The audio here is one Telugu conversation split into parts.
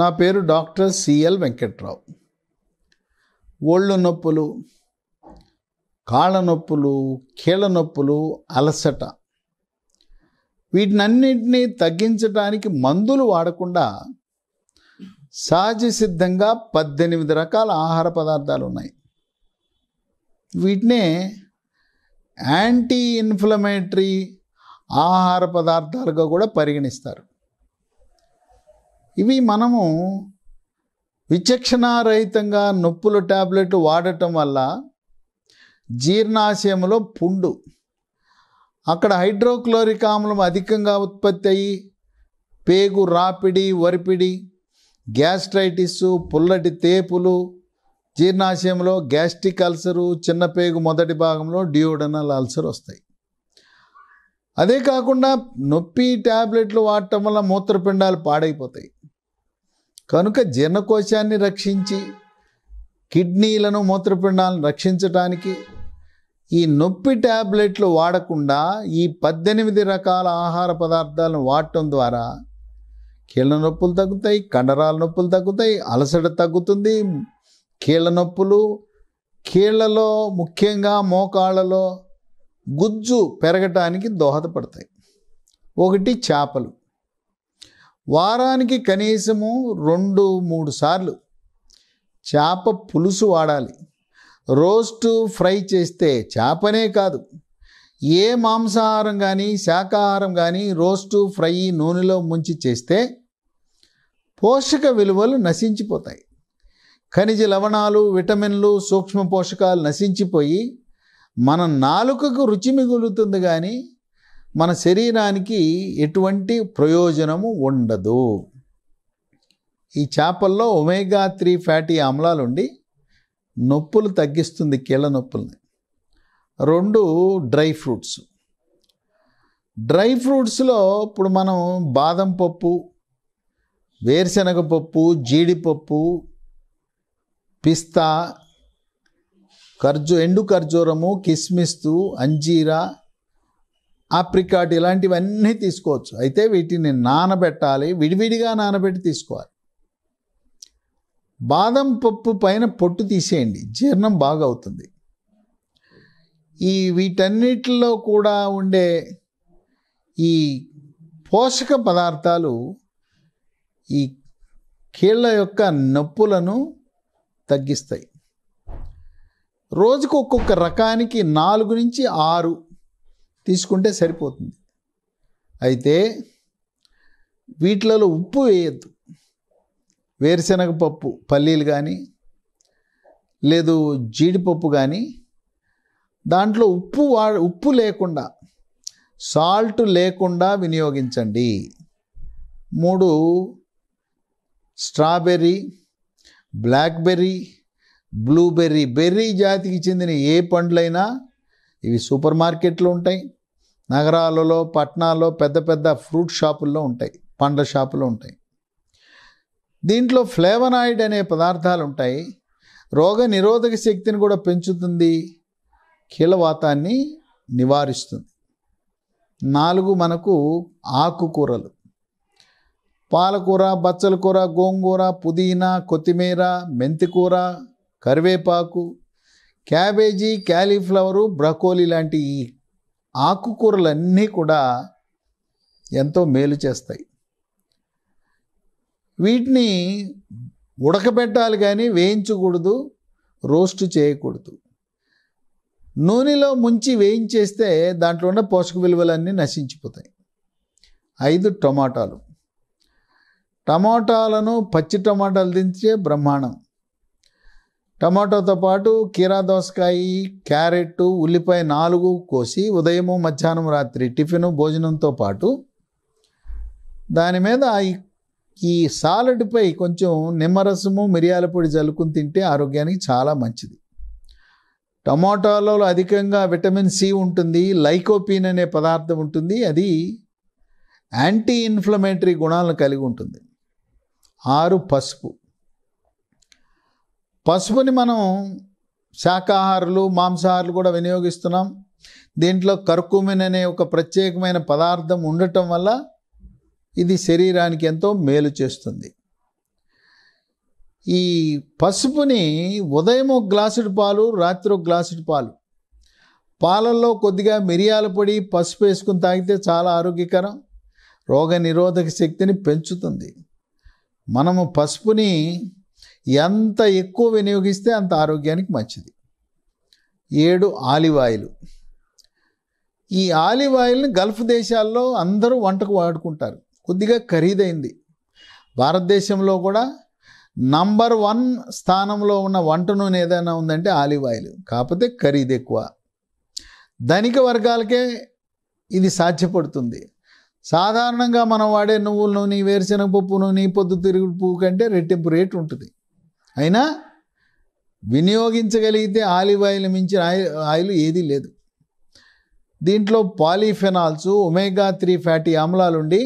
నా పేరు డాక్టర్ సిఎల్ వెంకట్రావు. ఒళ్ళు నొప్పులు, కాళ్ళ నొప్పులు, కీళ్ళ నొప్పులు, అలసట వీటినన్నింటినీ తగ్గించడానికి మందులు వాడకుండా సహజ సిద్ధంగా 18 రకాల ఆహార పదార్థాలు ఉన్నాయి. వీటినే యాంటీ ఇన్ఫ్లమేటరీ ఆహార పదార్థాలుగా కూడా పరిగణిస్తారు. ఇవి మనము విచక్షణారహితంగా నొప్పుల టాబ్లెట్ వాడటం వల్ల జీర్ణాశయంలో పుండు, అక్కడ హైడ్రోక్లోరిక్ ఆమ్లం అధికంగా ఉత్పత్తి అయ్యి పేగు రాపిడి, వరిపిడి, గ్యాస్ట్రైటిస్, పుల్లటి తేపులు, జీర్ణాశయంలో గ్యాస్ట్రిక్ అల్సరు, చిన్న పేగు మొదటి భాగంలో డ్యూయోడనల్ అల్సర్ వస్తాయి. అదే కాకుండా నొప్పి టాబ్లెట్లు వాడటం వల్ల మూత్రపిండాలు పాడైపోతాయి. కనుక జీర్ణకోశాన్ని రక్షించి కిడ్నీలను, మూత్రపిండాలను రక్షించడానికి ఈ నొప్పి టాబ్లెట్లు వాడకుండా ఈ 18 రకాల ఆహార పదార్థాలను వాడటం ద్వారా కీళ్ళ నొప్పులు తగ్గుతాయి, కండరాల నొప్పులు తగ్గుతాయి, అలసట తగ్గుతుంది. కీళ్ళ నొప్పులు, కీళ్ళలో ముఖ్యంగా మోకాళ్ళలో గుజ్జు పెరగటానికి దోహదపడతాయి. ఒకటి, చేపలు. వారానికి కనీసము 2-3 సార్లు చేప పులుసు వాడాలి. రోస్ట్, ఫ్రై చేస్తే చేపనే కాదు, ఏ మాంసాహారం కానీ శాకాహారం కానీ రోస్టు, ఫ్రై, నూనెలో ముంచి చేస్తే పోషక విలువలు నశించిపోతాయి. ఖనిజ లవణాలు, విటమిన్లు, సూక్ష్మ పోషకాలు నశించిపోయి మన నాలుకకు రుచి మిగులుతుంది, కానీ మన శరీరానికి ఎటువంటి ప్రయోజనము ఉండదు. ఈ చేపల్లో ఒమేగా 3 ఫ్యాటీ ఆమ్లాలు ఉండి నొప్పులు తగ్గిస్తుంది, కీళ్ళ నొప్పుల్ని. 2, డ్రై ఫ్రూట్స్. డ్రై ఫ్రూట్స్లో ఇప్పుడు మనం బాదం పప్పు, వేరుశనగ పప్పు, జీడిపప్పు, పిస్తా, ఎండు ఖర్జూరము, కిస్మిస్తు, అంజీరా, ఆప్రికాట్ ఇలాంటివన్నీ తీసుకోవచ్చు. అయితే వీటిని నానబెట్టాలి, విడివిడిగా నానబెట్టి తీసుకోవాలి. బాదం పప్పు పైన పొట్టు తీసేయండి, జీర్ణం బాగా అవుతుంది. వీటన్నిటిలో కూడా ఉండే ఈ పోషక పదార్థాలు ఈ కీళ్ళ యొక్క నొప్పులను తగ్గిస్తాయి. రోజుకు ఒక్కొక్క రకానికి 4 నుంచి 6 తీసుకుంటే సరిపోతుంది. అయితే వీటిలలో ఉప్పు వేయద్దు. వేరుశనగ పప్పు, పల్లీలు కానీ లేదు జీడిపప్పు కానీ దాంట్లో ఉప్పు లేకుండా, సాల్ట్ లేకుండా వినియోగించండి. 3, స్ట్రాబెర్రీ, బ్లాక్బెర్రీ, బ్లూబెర్రీ. బెర్రీ జాతికి చెందిన ఏ పండ్లైనా ఇవి సూపర్ మార్కెట్లో ఉంటాయి. నగరాలలో, పట్టణాల్లో పెద్ద పెద్ద ఫ్రూట్ షాపుల్లో ఉంటాయి, పండ్ల షాపులో ఉంటాయి. దీంట్లో ఫ్లేవనాయిడ్ అనే పదార్థాలు ఉంటాయి. రోగ నిరోధక శక్తిని కూడా పెంచుతుంది, కీళ్ళవాతాన్ని నివారిస్తుంది. 4, మనకు ఆకుకూరలు. పాలకూర, బచ్చల కూర, గోంగూర, పుదీనా, కొత్తిమీర, మెంతికూర, కరివేపాకు, క్యాబేజీ, క్యాలీఫ్లవరు, బ్రకోలీ లాంటి ఈ ఆకుకూరలన్నీ కూడా ఎంతో మేలు చేస్తాయి. వీటిని ఉడకబెట్టాలి కానీ వేయించకూడదు, రోస్ట్ చేయకూడదు. నూనెలో ముంచి వేయించేస్తే దాంట్లో ఉన్న పోషక విలువలన్నీ నశించిపోతాయి. 5, టమాటాలు. టమాటాలను పచ్చి టమాటాలు తింటే బ్రహ్మాండం. టమాటోతో పాటు కీరా దోసకాయ, క్యారెట్, ఉల్లిపాయ 4 కోసి ఉదయము, మధ్యాహ్నం, రాత్రి టిఫిను భోజనంతో పాటు దాని మీద ఈ సాలడ్పై కొంచెం నిమ్మరసము, మిరియాల పొడి జల్లుకుని తింటే ఆరోగ్యానికి చాలా మంచిది. టమాటాలో అధికంగా విటమిన్ సి ఉంటుంది, లైకోపీన్ అనే పదార్థం ఉంటుంది. అది యాంటీ ఇన్ఫ్లమేటరీ గుణాలను కలిగి ఉంటుంది. 6, పసుపు. పసుపుని మనం శాకాహారులు, మాంసాహారులు కూడా వినియోగిస్తున్నాం. దీంట్లో కర్కుమిన్ అనే ఒక ప్రత్యేకమైన పదార్థం ఉండటం వల్ల ఇది శరీరానికి ఎంతో మేలు చేస్తుంది. ఈ పసుపుని ఉదయం ఒక గ్లాసుడు పాలు, రాత్రి ఒక గ్లాసుడు పాలు, పాలల్లో కొద్దిగా మిరియాల పొడి, పసుపు వేసుకుని తాగితే చాలా ఆరోగ్యకరం, రోగ నిరోధక శక్తిని పెంచుతుంది. మనము పసుపుని ఎంత ఎక్కువ వినియోగిస్తే అంత ఆరోగ్యానికి మంచిది. 7 ఆలివ్ ఆయిల్. ఈ ఆలివ్ ఆయిల్ని గల్ఫ్ దేశాల్లో అందరూ వంటకు వాడుకుంటారు. కొద్దిగా ఖరీదైంది. భారతదేశంలో కూడా నంబర్ 1 స్థానంలో ఉన్న వంట నూనె ఏదైనా ఉందంటే ఆలివ్ ఆయిల్. కాకపోతే ఖరీదు ఎక్కువ. ధనిక వర్గాలకే ఇది సాధ్యపడుతుంది. సాధారణంగా మనం వాడే నువ్వుల నూనె, వేరుశనగ పప్పు నూనె, పొద్దుతిరుగుడు పువ్వు కంటే రెట్టింపు రేటు ఉంటుంది. అయినా వినియోగించగలిగితే ఆలివ్ ఆయిల్ మించిన ఆయిల్ ఏదీ లేదు. దీంట్లో పాలీఫెనాల్స్, ఒమేగా 3 ఫ్యాటీ ఆమ్లాలు ఉండి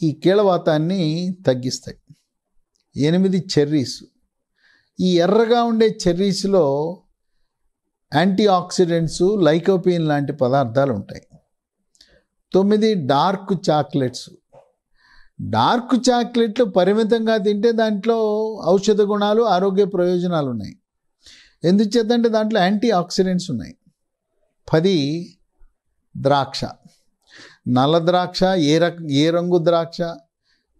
ఈ కీళ్ళవాతాన్ని తగ్గిస్తాయి. 8 చెర్రీస్. ఈ ఎర్రగా ఉండే చెర్రీస్లో యాంటీ ఆక్సిడెంట్స్, లైకోపీన్ లాంటి పదార్థాలు ఉంటాయి. 9 డార్క్ చాక్లెట్స్. డార్క్ చాక్లెట్లు పరిమితంగా తింటే దాంట్లో ఔషధ గుణాలు, ఆరోగ్య ప్రయోజనాలు ఉన్నాయి. ఎందుచేతంటే దాంట్లో యాంటీ ఆక్సిడెంట్స్ ఉన్నాయి. 10 ద్రాక్ష. నల్ల ద్రాక్ష, ఏ రంగు ద్రాక్ష,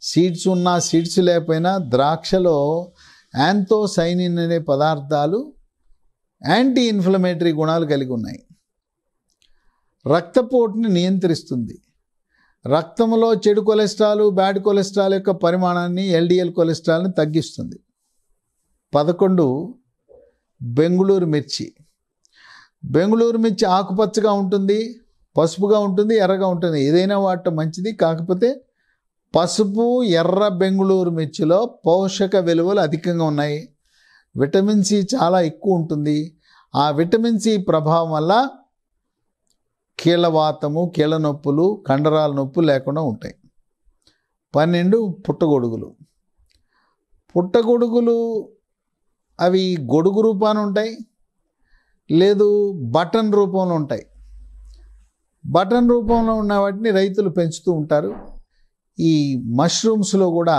సీడ్స్ ఉన్నా సీడ్స్ లేకపోయినా ద్రాక్షలో యాంథోసైనిన్ అనే పదార్థాలు యాంటీ ఇన్ఫ్లమేటరీ గుణాలు కలిగి ఉన్నాయి. రక్తపోటుని నియంత్రిస్తుంది. రక్తంలో చెడు కొలెస్ట్రాల్, బ్యాడ్ కొలెస్ట్రాల్ యొక్క పరిమాణాన్ని, ఎల్డిఎల్ కొలెస్ట్రాల్ని తగ్గిస్తుంది. 11 బెంగుళూరు మిర్చి. బెంగుళూరు మిర్చి ఆకుపచ్చగా ఉంటుంది, పసుపుగా ఉంటుంది, ఎర్రగా ఉంటుంది. ఏదైనా వాడటం మంచిది. కాకపోతే పసుపు, ఎర్ర బెంగుళూరు మిర్చిలో పోషక విలువలు అధికంగా ఉన్నాయి. విటమిన్ సి చాలా ఎక్కువ ఉంటుంది. ఆ విటమిన్ సి ప్రభావం వల్ల కీళ్ళవాతము, కీళ్ళ నొప్పులు, కండరాల నొప్పులు లేకుండా ఉంటాయి. 12 పుట్టగొడుగులు. పుట్టగొడుగులు అవి గొడుగు రూపాన ఉంటాయి, లేదు బటన్ రూపంలో ఉంటాయి. బటన్ రూపంలో ఉన్న వాటిని రైతులు పెంచుతూ ఉంటారు. ఈ మష్రూమ్స్లో కూడా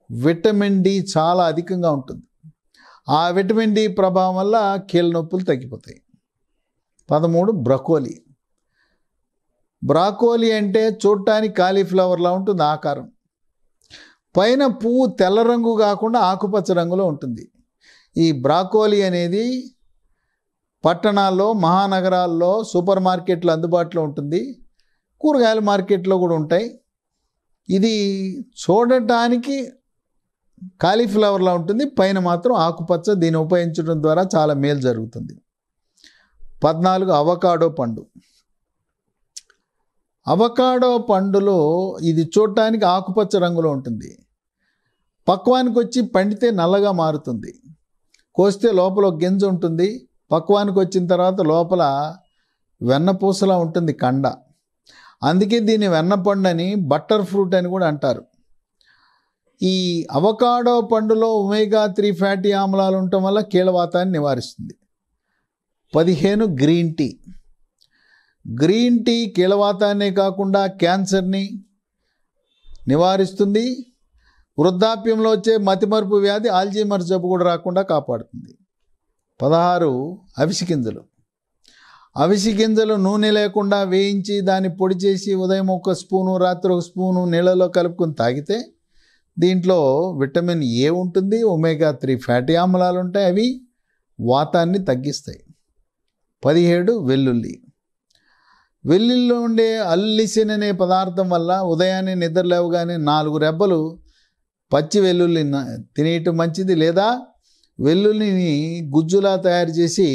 విటమిన్ డి చాలా అధికంగా ఉంటుంది. ఆ విటమిన్ డి ప్రభావం వల్ల కీళ్ళ నొప్పులు తగ్గిపోతాయి. 13 బ్రకోలీ. బ్రాకోలీ అంటే చూడటానికి కాలీఫ్లవర్లా ఉంటుంది ఆకారం. పైన పువ్వు తెల్ల రంగు కాకుండా ఆకుపచ్చ రంగులో ఉంటుంది. ఈ బ్రాకోలీ అనేది పట్టణాల్లో, మహానగరాల్లో సూపర్ మార్కెట్లు అందుబాటులో ఉంటుంది. కూరగాయల మార్కెట్లో కూడా ఉంటాయి. ఇది చూడటానికి కాలీఫ్లవర్లా ఉంటుంది, పైన మాత్రం ఆకుపచ్చ. దీన్ని ఉపయోగించడం ద్వారా చాలా మేలు జరుగుతుంది. 14 అవకాడో పండు. అవకాడో పండులో ఇది చూడటానికి ఆకుపచ్చ రంగులో ఉంటుంది. పక్వానికి వచ్చి పండితే నల్లగా మారుతుంది. కోస్తే లోపల ఒక గింజ ఉంటుంది. పక్వానికి వచ్చిన తర్వాత లోపల వెన్నపూసలా ఉంటుంది కండ. అందుకే దీన్ని వెన్నపండు అని, బట్టర్ ఫ్రూట్ అని కూడా అంటారు. ఈ అవకాడో పండులో ఒమేగా 3 ఫ్యాటీ ఆమ్లాలు ఉండటం వల్ల కీళ్ళవాతాన్ని నివారిస్తుంది. 15 గ్రీన్ టీ. గ్రీన్ టీ కీళ్ళవాతాన్నే కాకుండా క్యాన్సర్ని నివారిస్తుంది. వృద్ధాప్యంలో వచ్చే మతిమరుపు వ్యాధి, ఆల్జీమర్ జబ్బు కూడా రాకుండా కాపాడుతుంది. 16 అవిసె గింజలు. అవిసె గింజలు నూనె లేకుండా వేయించి దాన్ని పొడి చేసి ఉదయం 1 స్పూను, రాత్రి 1 స్పూను నీళ్ళలో కలుపుకొని తాగితే దీంట్లో విటమిన్ ఏ ఉంటుంది, ఒమేగా 3 ఫ్యాటీ ఆమ్లాలు ఉంటాయి. అవి వాతాన్ని తగ్గిస్తాయి. 17 వెల్లుల్లి. వెల్లుల్లిలో ఉండే అల్లిసిన్ అనే పదార్థం వల్ల ఉదయాన్నే నిద్ర లేవగానే 4 రెబ్బలు పచ్చి వెల్లుల్లి తినేయటం మంచిది. లేదా వెల్లుల్లిని గుజ్జులా తయారు చేసి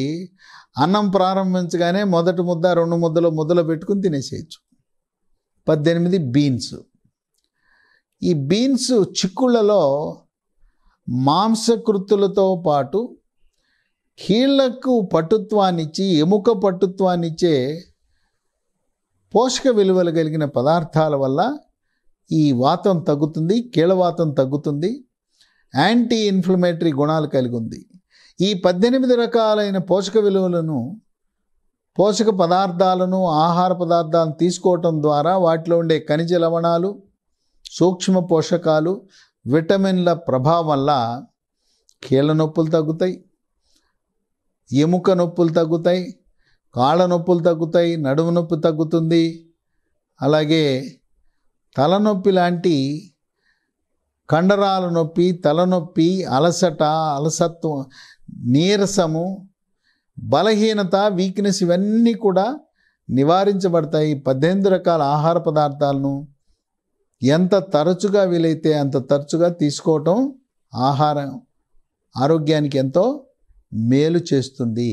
అన్నం ప్రారంభించగానే మొదటి ముద్ద, 2 ముద్దలు పెట్టుకుని తినేసేయచ్చు. 18 బీన్స్. ఈ బీన్స్ చిక్కుళ్ళలో మాంసకృతులతో పాటు కీళ్లకు పటుత్వాన్నిచ్చి, ఎముక పటుత్వాన్నిచ్చే పోషక విలువలు కలిగిన పదార్థాల వల్ల ఈ వాతం తగ్గుతుంది, కీళ్ళవాతం తగ్గుతుంది, యాంటీ ఇన్ఫ్లమేటరీ గుణాలు కలిగి ఉంది. ఈ 18 రకాలైన పోషక విలువలను, పోషక పదార్థాలను, ఆహార పదార్థాలను తీసుకోవటం ద్వారా వాటిలో ఉండే ఖనిజ లవణాలు, సూక్ష్మ పోషకాలు, విటమిన్ల ప్రభావం వల్ల కీళ్ళ నొప్పులు తగ్గుతాయి, ఎముక నొప్పులు తగ్గుతాయి, కాళ్ళ నొప్పులు తగ్గుతాయి, నడుము నొప్పి తగ్గుతుంది. అలాగే తలనొప్పి లాంటి కండరాల నొప్పి, తలనొప్పి, అలసత్వం, నీరసము, బలహీనత, వీక్నెస్ ఇవన్నీ కూడా నివారించబడతాయి. 18 రకాల ఆహార పదార్థాలను ఎంత తరచుగా వీలైతే అంత తరచుగా తీసుకోవటం ఆరోగ్యానికి ఎంతో మేలు చేస్తుంది.